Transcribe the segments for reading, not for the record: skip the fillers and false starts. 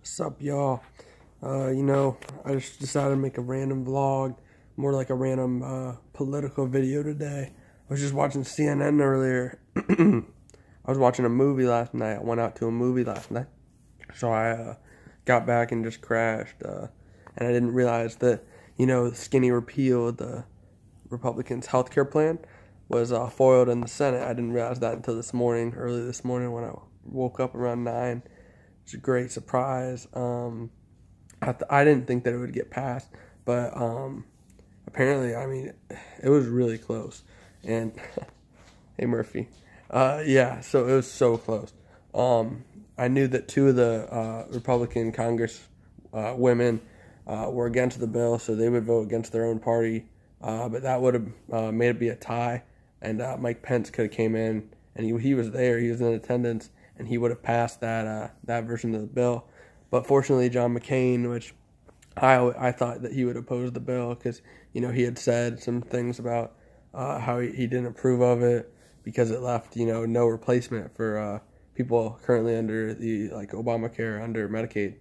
What's up, y'all? I just decided to make a random vlog, more like a random political video today. I was just watching CNN earlier. I was watching a movie last night. I went out to a movie last night. So I got back and just crashed. And I didn't realize that, Skinny repealed the Republicans' health care plan was foiled in the Senate. I didn't realize that until early this morning when I woke up around 9. It's a great surprise. I didn't think that it would get passed, but apparently, it was really close. And hey, Murphy, so it was so close. I knew that two of the Republican Congress women were against the bill, so they would vote against their own party. But that would have made it be a tie, and Mike Pence could have came in, and he was there. He was in attendance, and he would have passed that version of the bill. But fortunately, John McCain, which I thought that he would oppose the bill because he had said some things about how he didn't approve of it because it left no replacement for people currently under the Obamacare, under Medicaid.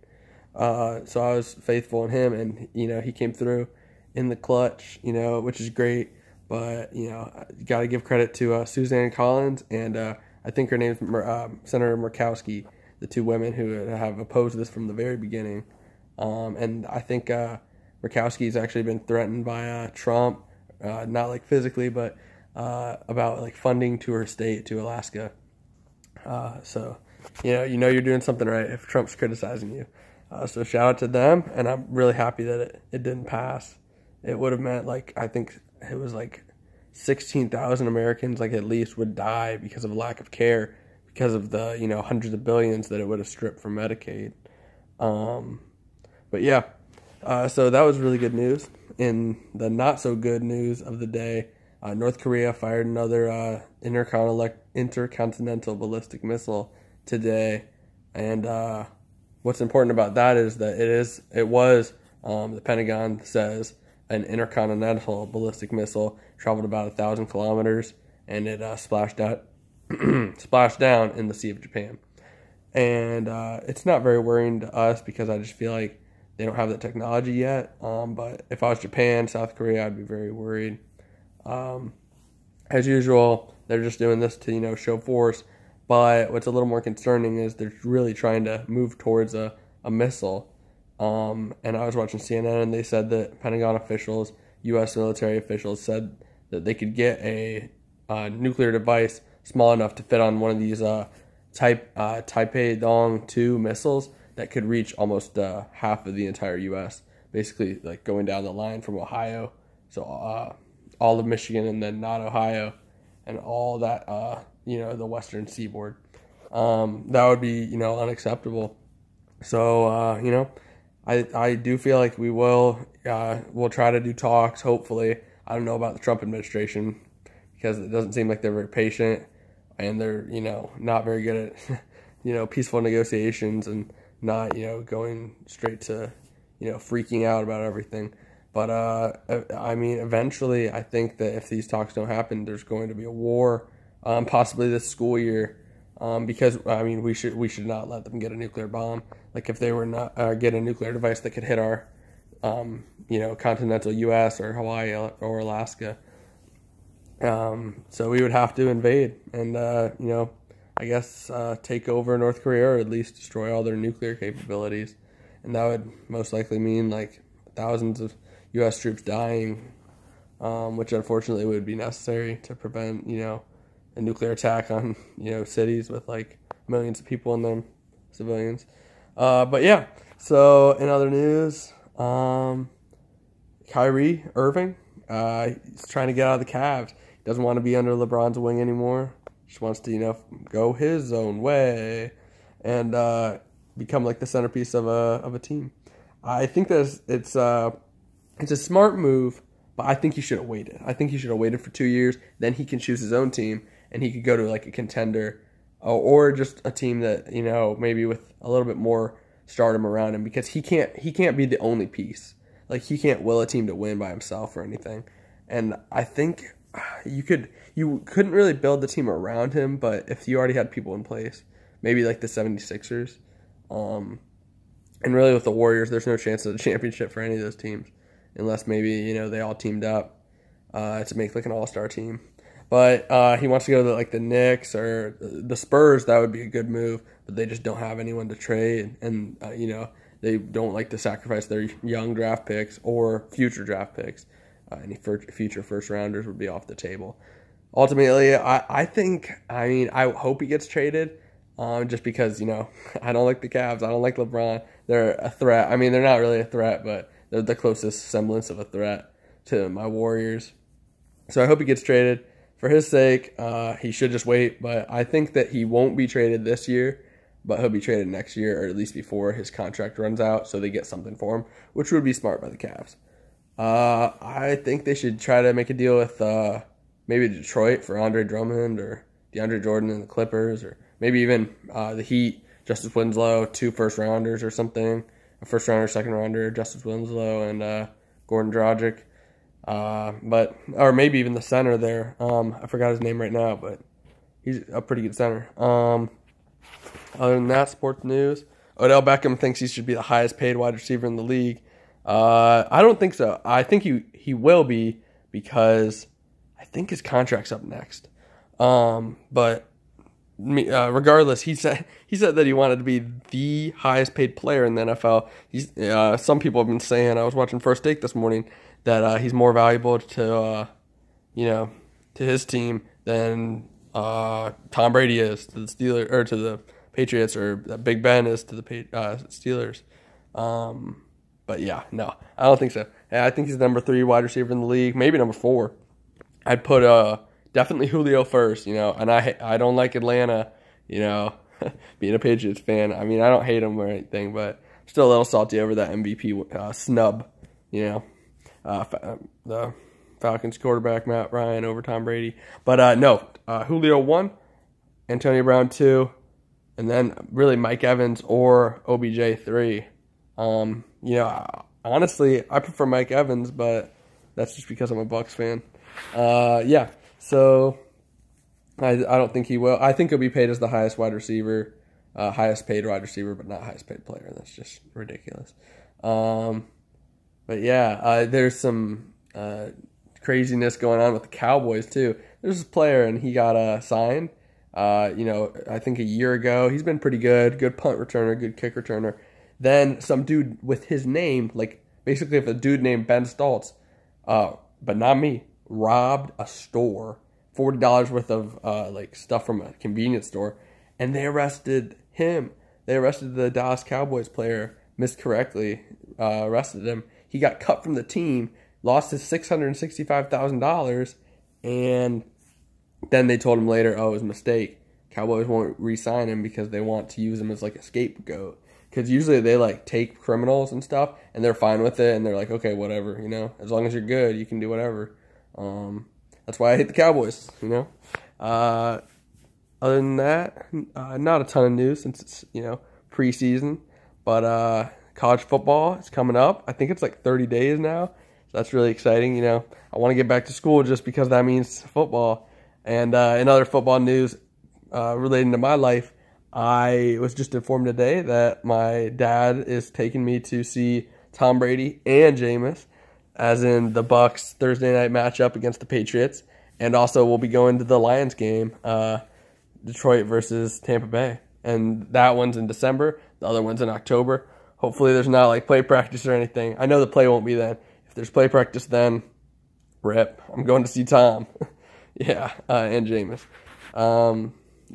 So I was faithful in him, and he came through in the clutch, which is great. But you got to give credit to Suzanne Collins and I think her name's Senator Murkowski, the two women who have opposed this from the very beginning. And I think Murkowski's actually been threatened by Trump, not like physically, but about like funding to her state, to Alaska. So you're doing something right if Trump's criticizing you. So shout out to them, and I'm really happy that it didn't pass. It would have meant I think it was 16,000 Americans at least would die because of lack of care, because of the hundreds of billions that it would have stripped from Medicaid. But yeah, so that was really good news. In the not so good news of the day, North Korea fired another intercontinental ballistic missile today, and what's important about that is that it was the Pentagon says an intercontinental ballistic missile, traveled about 1,000 kilometers, and it splashed down in the Sea of Japan. And it's not very worrying to us because I just feel like they don't have the technology yet. But if I was Japan, South Korea, I'd be very worried. As usual, they're just doing this to show force. But what's a little more concerning is they're really trying to move towards a missile. And I was watching CNN, and they said that Pentagon officials, U.S. military officials, said that they could get a nuclear device small enough to fit on one of these Taipei-Dong 2 missiles that could reach almost half of the entire U.S., basically going down the line from Ohio, so all of Michigan and then not Ohio, and all that, the western seaboard. That would be, unacceptable. So, I do feel like we'll try to do talks, hopefully. I don't know about the Trump administration because it doesn't seem like they're very patient, and they're, not very good at, peaceful negotiations, and not, going straight to, freaking out about everything. But, eventually I think that if these talks don't happen, there's going to be a war, possibly this school year. Because we should not let them get a nuclear bomb. If they were not get a nuclear device that could hit our continental U.S. or Hawaii or Alaska, so we would have to invade and I guess take over North Korea, or at least destroy all their nuclear capabilities, and that would most likely mean thousands of U.S. troops dying, which unfortunately would be necessary to prevent a nuclear attack on cities with millions of people in them, civilians. But yeah, so in other news, Kyrie Irving, he's trying to get out of the Cavs. He doesn't want to be under LeBron's wing anymore. Just wants to go his own way and become the centerpiece of a team. I think that it's a smart move, but I think he should have waited. I think he should have waited for 2 years. Then he can choose his own team, and he could go to a contender, or just a team that maybe with a little bit more stardom around him, because he can't be the only piece. He can't will a team to win by himself or anything. And I think you couldn't really build the team around him, but if you already had people in place, maybe the 76ers, And really with the Warriors, there's no chance of a championship for any of those teams unless maybe, you know, they all teamed up to make like an all-star team. But he wants to go to the Knicks or the Spurs. That would be a good move, but they just don't have anyone to trade, and you know, they don't like to sacrifice their young draft picks or future draft picks. Any future first rounders would be off the table. Ultimately, I hope he gets traded, just because, you know, I don't like the Cavs. I don't like LeBron. They're a threat. I mean, they're not really a threat, but they're the closest semblance of a threat to my Warriors. So I hope he gets traded. For his sake, he should just wait, but I think that he won't be traded this year, but he'll be traded next year, or at least before his contract runs out, so they get something for him, which would be smart by the Cavs. I think they should try to make a deal with maybe Detroit for Andre Drummond or DeAndre Jordan and the Clippers, or maybe even the Heat, Justice Winslow, 2 first-rounders or something, a first-rounder, second-rounder, Justice Winslow, and Goran Dragic. Or maybe even the center there. I forgot his name right now, but he's a pretty good center. Other than that, sports news. Odell Beckham thinks he should be the highest paid wide receiver in the league. I don't think so. I think he will be, because I think his contract's up next. But regardless, he said that he wanted to be the highest paid player in the NFL. Some people have been saying, I was watching First Take this morning, that he's more valuable to his team than Tom Brady is to the Steelers, or to the Patriots, or that Big Ben is to the Steelers. But yeah, no, I don't think so. I think he's number 3 wide receiver in the league, maybe number 4. I'd put definitely Julio first, you know, and I don't like Atlanta, you know, being a Patriots fan. I mean, I don't hate him or anything, but still a little salty over that MVP snub, you know. The Falcons quarterback Matt Ryan over Tom Brady. But no, Julio 1, Antonio Brown 2, and then really Mike Evans or OBJ 3. You know, honestly, I prefer Mike Evans, but that's just because I'm a Bucs fan. Yeah, so I don't think he will. I think he'll be paid as the highest wide receiver, highest paid wide receiver, but not highest paid player. That's just ridiculous. But yeah, there's some craziness going on with the Cowboys too. There's this player, and he got signed. You know, I think a year ago. He's been pretty good punt returner, good kick returner. Then some dude with his name, like basically if a dude named Ben Stoltz, but not me, robbed a store, $40 worth of like stuff from a convenience store, and they arrested him. They arrested the Dallas Cowboys player miscorrectly, arrested him. He got cut from the team, lost his $665,000, and then they told him later, oh, it was a mistake. Cowboys won't re-sign him because they want to use him as like a scapegoat. Because usually they like take criminals and stuff, and they're fine with it, and they're like, okay, whatever, you know, as long as you're good, you can do whatever. That's why I hate the Cowboys, you know. Other than that, not a ton of news since it's, you know, preseason, but college football is coming up. I think it's like 30 days now, so that's really exciting. You know, I want to get back to school just because that means football. And in other football news relating to my life, I was just informed today that my dad is taking me to see Tom Brady and Jameis, as in the Bucs Thursday night matchup against the Patriots, and also we'll be going to the Lions game, Detroit versus Tampa Bay, and that one's in December. The other one's in October. Hopefully there's not like play practice or anything. I know the play won't be then. If there's play practice then, rip. I'm going to see Tom. Yeah, and Jameis.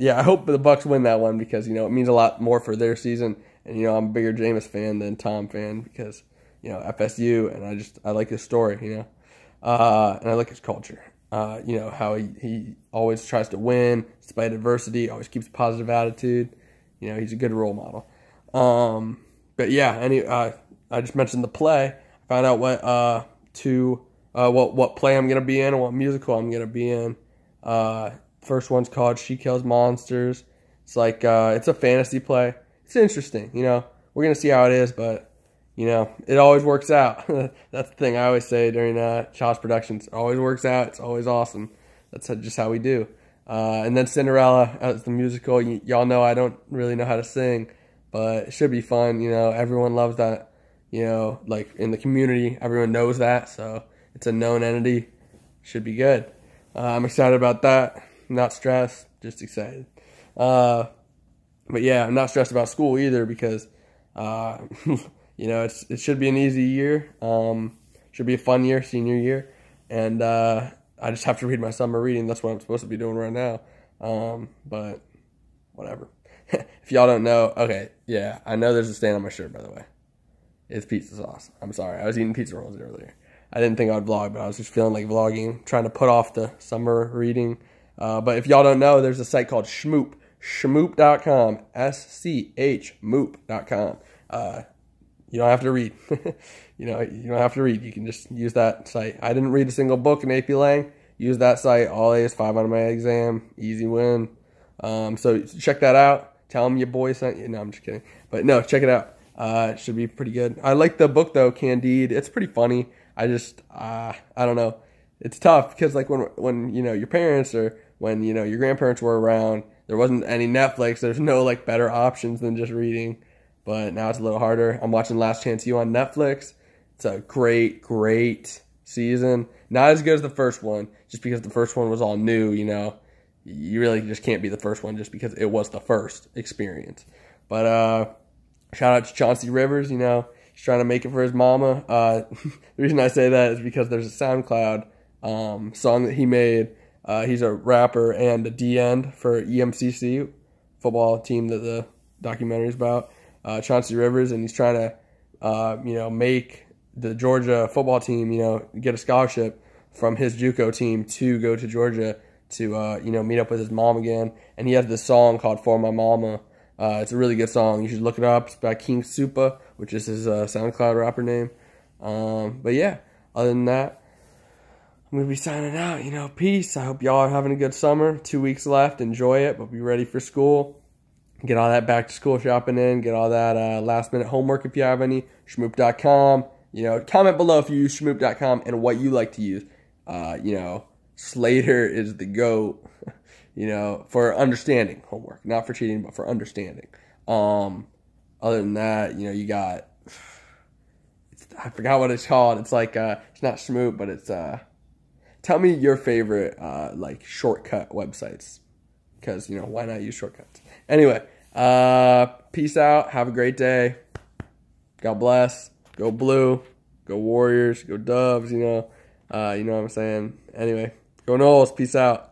Yeah, I hope the Bucs win that one because, you know, it means a lot more for their season. And, you know, I'm a bigger Jameis fan than Tom fan because, you know, FSU, and I like his story, you know. And I like his culture. You know, how he always tries to win despite adversity, always keeps a positive attitude. You know, he's a good role model. But yeah, I just mentioned the play. I found out what play I'm gonna be in and what musical I'm gonna be in. First one's called She Kills Monsters. It's like it's a fantasy play. It's interesting, you know. We're gonna see how it is, but you know, it always works out. That's the thing I always say during Child's Productions. It always works out. It's always awesome. That's just how we do. And then Cinderella as the musical. Y'all know I don't really know how to sing, but it should be fun. You know, everyone loves that. You know, like in the community, everyone knows that, so it's a known entity. Should be good. I'm excited about that. Not stressed, just excited. But yeah, I'm not stressed about school either because, you know, it should be an easy year. Should be a fun year, senior year, and I just have to read my summer reading. That's what I'm supposed to be doing right now. But whatever. If y'all don't know, okay, yeah, I know there's a stain on my shirt, by the way. It's pizza sauce. I'm sorry. I was eating pizza rolls earlier. I didn't think I'd vlog, but I was just feeling like vlogging, trying to put off the summer reading. But if y'all don't know, there's a site called Shmoop, shmoop.com, schmoop.com. You don't have to read. You know, you don't have to read. You can just use that site. I didn't read a single book in AP Lang. Use that site. All A's, 5 on my exam. Easy win. So check that out. Tell them your boy sent you. No, I'm just kidding. But no, check it out. It should be pretty good. I like the book though, Candide. It's pretty funny. I just, I don't know. It's tough because like when you know your parents or when you know your grandparents were around, there wasn't any Netflix. There's no like better options than just reading. But now it's a little harder. I'm watching Last Chance U on Netflix. It's a great season. Not as good as the first one, just because the first one was all new. You know, you really just can't be the first one just because it was the first experience. But shout out to Chauncey Rivers, you know, he's trying to make it for his mama. The reason I say that is because there's a SoundCloud song that he made. He's a rapper and a D-end for EMCC, football team that the documentary is about. Chauncey Rivers, and he's trying to, you know, make the Georgia football team, you know, get a scholarship from his JUCO team to go to Georgia to, you know, meet up with his mom again. And he has this song called For My Mama. It's a really good song. You should look it up. It's by King Supa, which is his SoundCloud rapper name. But yeah, other than that, I'm going to be signing out. You know, peace. I hope y'all are having a good summer. 2 weeks left. Enjoy it, but be ready for school. Get all that back to school shopping in. Get all that last minute homework if you have any. Shmoop.com. You know, comment below if you use Shmoop.com and what you like to use. You know, Slater is the GOAT. You know, for understanding homework, not for cheating, but for understanding. Other than that, you know, you got, I forgot what it's called. It's like, it's not Shmoop, but it's, tell me your favorite, like, shortcut websites. Because, you know, why not use shortcuts? Anyway, peace out. Have a great day. God bless. Go Blue. Go Warriors. Go Doves, you know. You know what I'm saying. Anyway, go Noles. Peace out.